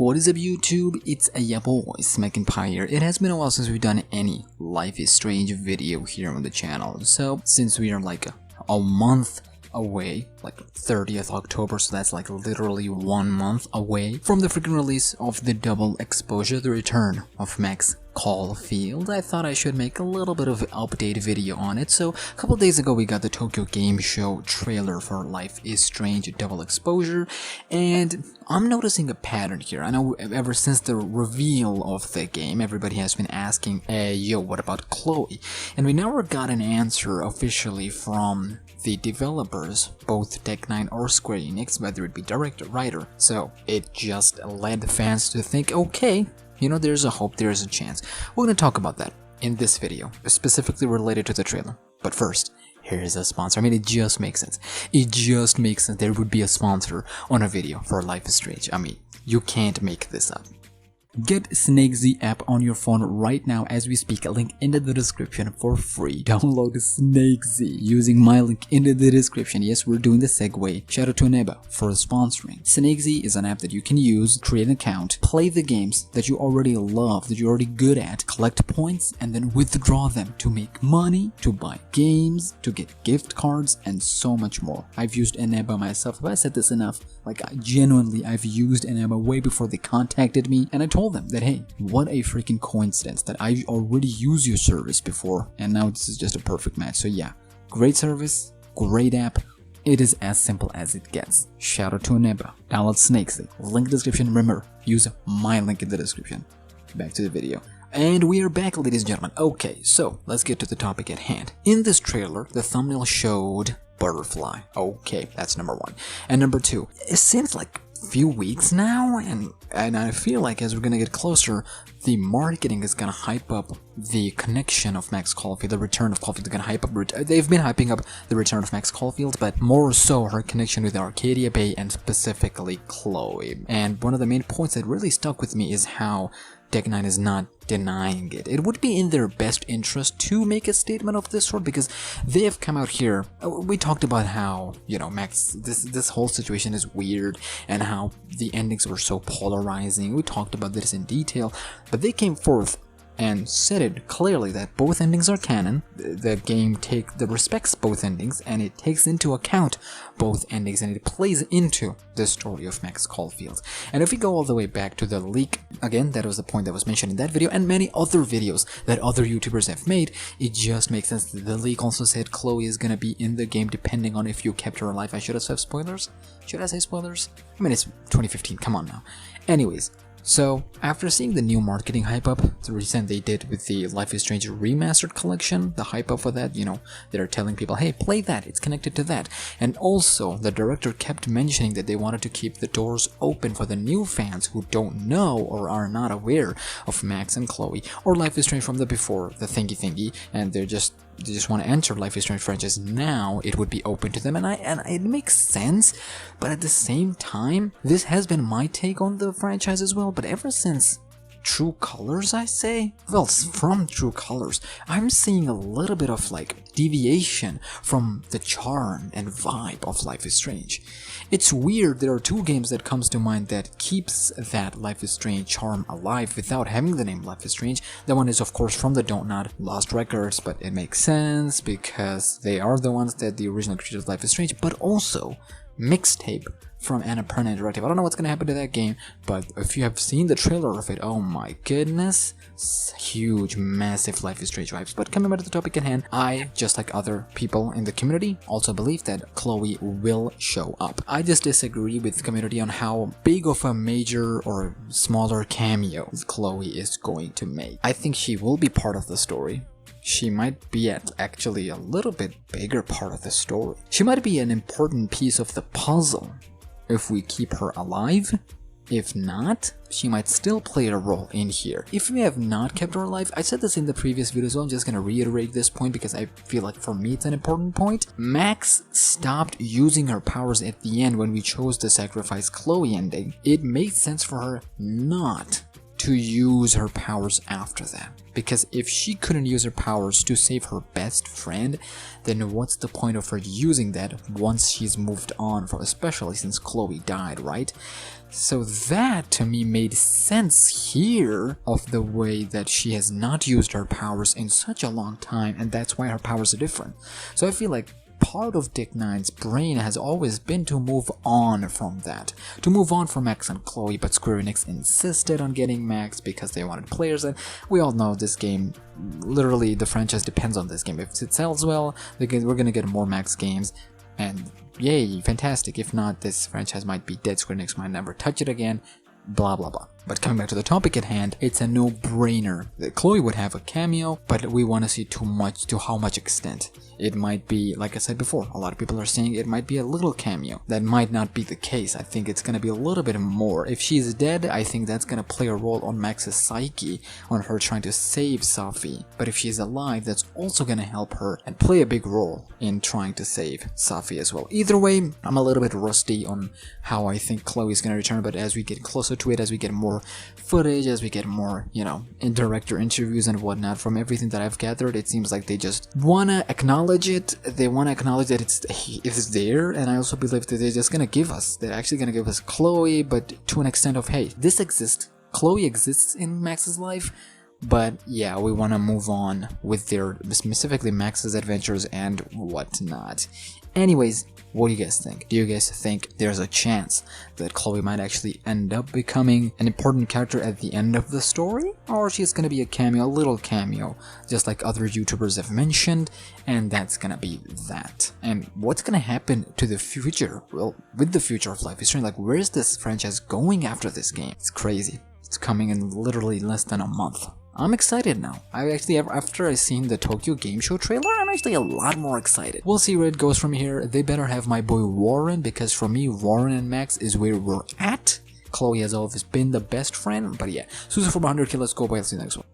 What is up YouTube? It's your boy SmackNPie here. It has been a while since we've done any Life is Strange video here on the channel. So since we are like a month away, like 30th October, so that's like literally 1 month away from the freaking release of the double exposure, the return of Max Caulfield, I thought I should make a little bit of an update video on it. So a couple days ago we got the Tokyo Game Show trailer for Life is Strange double exposure, and I'm noticing a pattern here. I know ever since the reveal of the game, everybody has been asking, hey, yo, what about Chloe? And we never got an answer officially from the developers, both Tech9 or Square Enix, whether it be director, writer. So it just led the fans to think, okay, you know, there's a hope, there's a chance. We're going to talk about that in this video, specifically related to the trailer. But first, here's a sponsor. I mean, it just makes sense. It just makes sense there would be a sponsor on a video for Life is Strange. I mean, you can't make this up. Get SnakeZ app on your phone right now as we speak, a link in the description for free. Download SnakeZ using my link in the description. Yes, we're doing the segue. Shout out to Neba for sponsoring. SnakeZ is an app that you can use, create an account, play the games that you already love, that you're already good at, collect points, and then withdraw them to make money, to buy games, to get gift cards, and so much more. I've used Neba myself. Have I said this enough? Like, genuinely, I've used Neba way before they contacted me, and I told them that, hey, what a freaking coincidence that I already used your service before and now this is just a perfect match. So yeah, great service, great app. It is as simple as it gets. Shout out to Neba. Download SnakeZ. Link in the description. Remember, use my link in the description. Back to the video. And we are back, ladies and gentlemen. Okay, so let's get to the topic at hand. In this trailer, the thumbnail showed butterfly. Okay, that's number one. And number two, it seems like few weeks now, and I feel like as we're gonna get closer, the marketing is gonna hype up the connection of Max Caulfield, the return of Caulfield. They're gonna hype up. They've been hyping up the return of Max Caulfield, but more so her connection with Arcadia Bay and specifically Chloe. And one of the main points that really stuck with me is how Tech9 is not denying it. It would be in their best interest to make a statement of this sort because they have come out here. We talked about how, you know, Max, this whole situation is weird and how the endings were so polarizing. We talked about this in detail, but they came forth and said it clearly that both endings are canon. The game respects both endings and it takes into account both endings and it plays into the story of Max Caulfield. And if we go all the way back to the leak, again, that was the point that was mentioned in that video and many other videos that other YouTubers have made, it just makes sense that the leak also said Chloe is gonna be in the game depending on if you kept her alive. I should have said spoilers? Should I say spoilers? I mean, it's 2015, come on now. Anyways, so, after seeing the new marketing hype up, the recent they did with the Life is Strange remastered collection, the hype up for that, you know, they're telling people, hey, play that, it's connected to that. And also, the director kept mentioning that they wanted to keep the doors open for the new fans who don't know or are not aware of Max and Chloe, or Life is Strange from the before, the thingy, and they just want to enter Life is Strange franchise now. It would be open to them, and it makes sense, but at the same time, this has been my take on the franchise as well. But ever since True Colors, I say, well, from True Colors, I'm seeing a little bit of like deviation from the charm and vibe of Life is Strange. It's weird, there are two games that comes to mind that keeps that Life is Strange charm alive without having the name Life is Strange. That one is of course from the Don't Nod Lost Records, but it makes sense because they are the ones that the original creators of Life is Strange, but also Mixtape from Annapurna Interactive. I don't know what's gonna happen to that game, but if you have seen the trailer of it, oh my goodness, huge, massive Life is Strange vibes. But coming back to the topic at hand, I, just like other people in the community, also believe that Chloe will show up. I just disagree with the community on how big of a major or smaller cameo Chloe is going to make. I think she will be part of the story. She might be actually a little bit bigger part of the story. She might be an important piece of the puzzle if we keep her alive. If not, she might still play a role in here. If we have not kept her alive, I said this in the previous video, so I'm just gonna reiterate this point because I feel like for me it's an important point. Max stopped using her powers at the end when we chose the sacrifice Chloe ending. It made sense for her not to use her powers after that. Because if she couldn't use her powers to save her best friend, then what's the point of her using that once she's moved on, especially since Chloe died, right? So that to me made sense here of the way that she has not used her powers in such a long time, and that's why her powers are different. So I feel like part of Dick Nine's brain has always been to move on from that, to move on from Max and Chloe, but Square Enix insisted on getting Max because they wanted players, and we all know this game, literally the franchise depends on this game. If it sells well, we're gonna get more Max games, and yay, fantastic. If not, this franchise might be dead, Square Enix might never touch it again, blah blah blah. But coming back to the topic at hand, it's a no-brainer that Chloe would have a cameo, but we want to see to how much extent. It might be, like I said before, a lot of people are saying it might be a little cameo. That might not be the case. I think it's gonna be a little bit more. If she's dead, I think that's gonna play a role on Max's psyche, on her trying to save Sophie. But if she's alive, that's also gonna help her and play a big role in trying to save Sophie as well. Either way, I'm a little bit rusty on how I think Chloe's gonna return, but as we get closer to it, as we get more footage, as we get more, director interviews and whatnot, from everything that I've gathered, it seems like they just wanna acknowledge it. They wanna acknowledge that it's there, and I also believe that they're actually gonna give us Chloe, but to an extent of, hey, this exists. Chloe exists in Max's life, but yeah, we want to move on with their, specifically Max's adventures and whatnot. Anyways, what do you guys think? Do you guys think there's a chance that Chloe might actually end up becoming an important character at the end of the story? Or she's gonna be a cameo, a little cameo, just like other YouTubers have mentioned, and that's gonna be that. And what's gonna happen to the future? Well, with the future of Life is Strange, like where's this franchise going after this game? It's crazy. It's coming in literally less than a month. I'm excited now. After I seen the Tokyo Game Show trailer, I'm actually a lot more excited. We'll see where it goes from here. They better have my boy Warren, because for me, Warren and Max is where we're at. Chloe has always been the best friend, but yeah. Susan for 100K, let's go, bye, I'll see you next one.